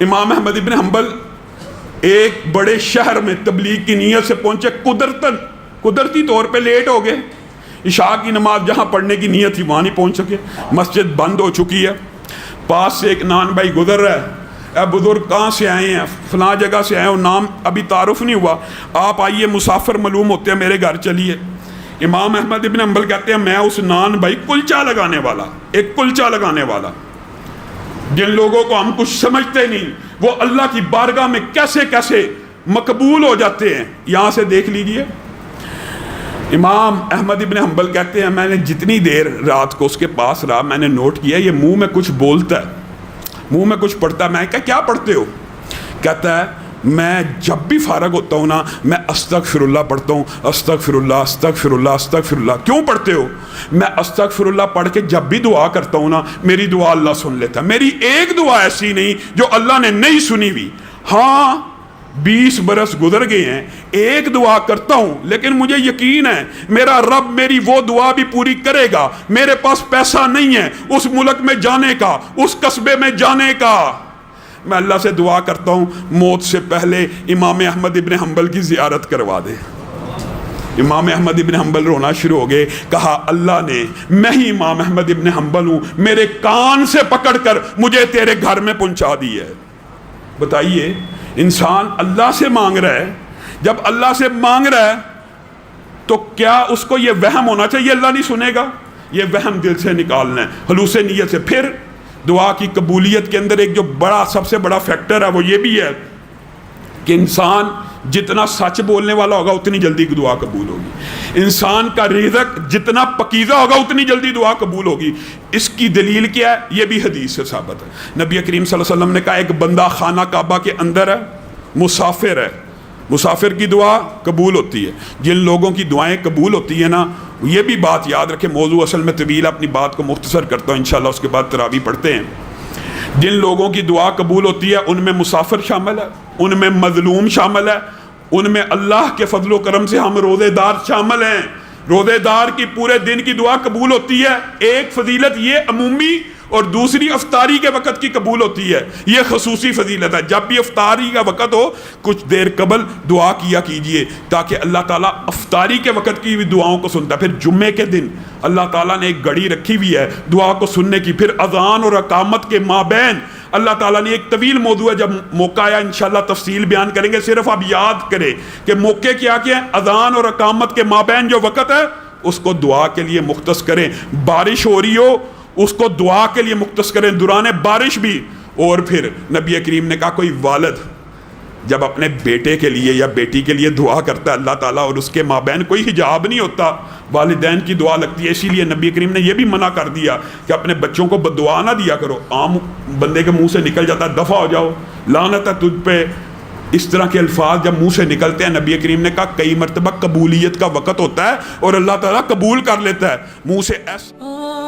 امام احمد ابن حنبل ایک بڑے شہر میں تبلیغ کی نیت سے پہنچے، قدرتی طور پہ لیٹ ہو گئے، عشاء کی نماز جہاں پڑھنے کی نیت تھی وہاں نہیں پہنچ سکے، مسجد بند ہو چکی ہے، پاس سے ایک نان بھائی گزر رہا ہے، اے بزرگ کہاں سے آئے ہیں؟ فلاں جگہ سے آئے ہیں، نام ابھی تعارف نہیں ہوا، آپ آئیے مسافر معلوم ہوتے ہیں، میرے گھر چلیے۔ امام احمد ابن حنبل کہتے ہیں میں اس نان بھائی کلچا لگانے والا، ایک کلچا لگانے والا، جن لوگوں کو ہم کچھ سمجھتے نہیں وہ اللہ کی بارگاہ میں کیسے کیسے مقبول ہو جاتے ہیں، یہاں سے دیکھ لیجئے۔ امام احمد ابن حنبل کہتے ہیں میں نے جتنی دیر رات کو اس کے پاس رہا میں نے نوٹ کیا یہ منہ میں کچھ بولتا ہے، منہ میں کچھ پڑھتا ہے۔ میں کہا کیا پڑھتے ہو؟ کہتا ہے میں جب بھی فارغ ہوتا ہوں نا میں استغفر اللہ پڑھتا ہوں، استغفر اللہ استغفر اللہ استغفر اللہ۔ کیوں پڑھتے ہو؟ میں استغفر اللہ پڑھ کے جب بھی دعا کرتا ہوں نا میری دعا اللہ سن لیتا ہے، میری ایک دعا ایسی نہیں جو اللہ نے نہیں سنی ہوئی۔ ہاں 20 برس گزر گئے ہیں، ایک دعا کرتا ہوں لیکن مجھے یقین ہے میرا رب میری وہ دعا بھی پوری کرے گا۔ میرے پاس پیسہ نہیں ہے اس ملک میں جانے کا، اس قصبے میں جانے کا، میں اللہ سے دعا کرتا ہوں موت سے پہلے امام احمد ابن حنبل کی زیارت کروا دے۔ امام احمد ابن حنبل رونا شروع ہو گئے، کہا اللہ نے، میں ہی امام احمد ابن حنبل ہوں، میرے کان سے پکڑ کر مجھے تیرے گھر میں پہنچا دی ہے۔ بتائیے انسان اللہ سے مانگ رہا ہے، جب اللہ سے مانگ رہا ہے تو کیا اس کو یہ وہم ہونا چاہیے اللہ نہیں سنے گا؟ یہ وہم دل سے نکالنا ہے، خلوص نیت سے۔ پھر دعا کی قبولیت کے اندر ایک جو سب سے بڑا فیکٹر ہے وہ یہ بھی ہے کہ انسان جتنا سچ بولنے والا ہوگا اتنی جلدی دعا قبول ہوگی، انسان کا رزق جتنا پکیزہ ہوگا اتنی جلدی دعا قبول ہوگی۔ اس کی دلیل کیا ہے؟ یہ بھی حدیث سے ثابت ہے۔ نبی کریم صلی اللہ علیہ وسلم نے کہا ایک بندہ خانہ کعبہ کے اندر ہے، مسافر ہے، مسافر کی دعا قبول ہوتی ہے۔ جن لوگوں کی دعائیں قبول ہوتی ہیں نا، یہ بھی بات یاد رکھیں، موضوع اصل میں طویل، اپنی بات کو مختصر کرتا ہوں انشاءاللہ، اس کے بعد تراویح پڑھتے ہیں۔ جن لوگوں کی دعا قبول ہوتی ہے ان میں مسافر شامل ہے، ان میں مظلوم شامل ہے، ان میں اللہ کے فضل و کرم سے ہم روزے دار شامل ہیں۔ روزے دار کی پورے دن کی دعا قبول ہوتی ہے۔ ایک فضیلت یہ عمومی اور دوسری افطاری کے وقت کی قبول ہوتی ہے، یہ خصوصی فضیلت ہے۔ جب بھی افطاری کا وقت ہو کچھ دیر قبل دعا کیا کیجئے تاکہ اللہ تعالیٰ افطاری کے وقت کی بھی دعاؤں کو سنتا ہے۔ پھر جمعے کے دن اللہ تعالیٰ نے ایک گھڑی رکھی ہوئی ہے دعا کو سننے کی، پھر اذان اور اقامت کے مابین اللہ تعالیٰ نے ایک طویل موضوع ہے، جب موقع آیا انشاءاللہ تفصیل بیان کریں گے۔ صرف آپ یاد کریں کہ موقع کیا کیا ہیں، اذان اور اقامت کے مابین جو وقت ہے اس کو دعا کے لیے مختص کریں۔ بارش ہو رہی ہو اس کو دعا کے لیے مختص کریں، دوران بارش بھی۔ اور پھر نبی کریم نے کہا کوئی والد جب اپنے بیٹے کے لیے یا بیٹی کے لیے دعا کرتا ہے اللہ تعالیٰ اور اس کے مابین کوئی حجاب نہیں ہوتا، والدین کی دعا لگتی ہے، اسی لیے نبی کریم نے یہ بھی منع کر دیا کہ اپنے بچوں کو بددعا نہ دیا کرو۔ عام بندے کے منہ سے نکل جاتا ہے دفع ہو جاؤ، لعنت ہے تجھ پہ، اس طرح کے الفاظ جب منہ سے نکلتے ہیں نبی کریم نے کہا کئی مرتبہ قبولیت کا وقت ہوتا ہے اور اللہ تعالیٰ قبول کر لیتا ہے، منہ سے ایسا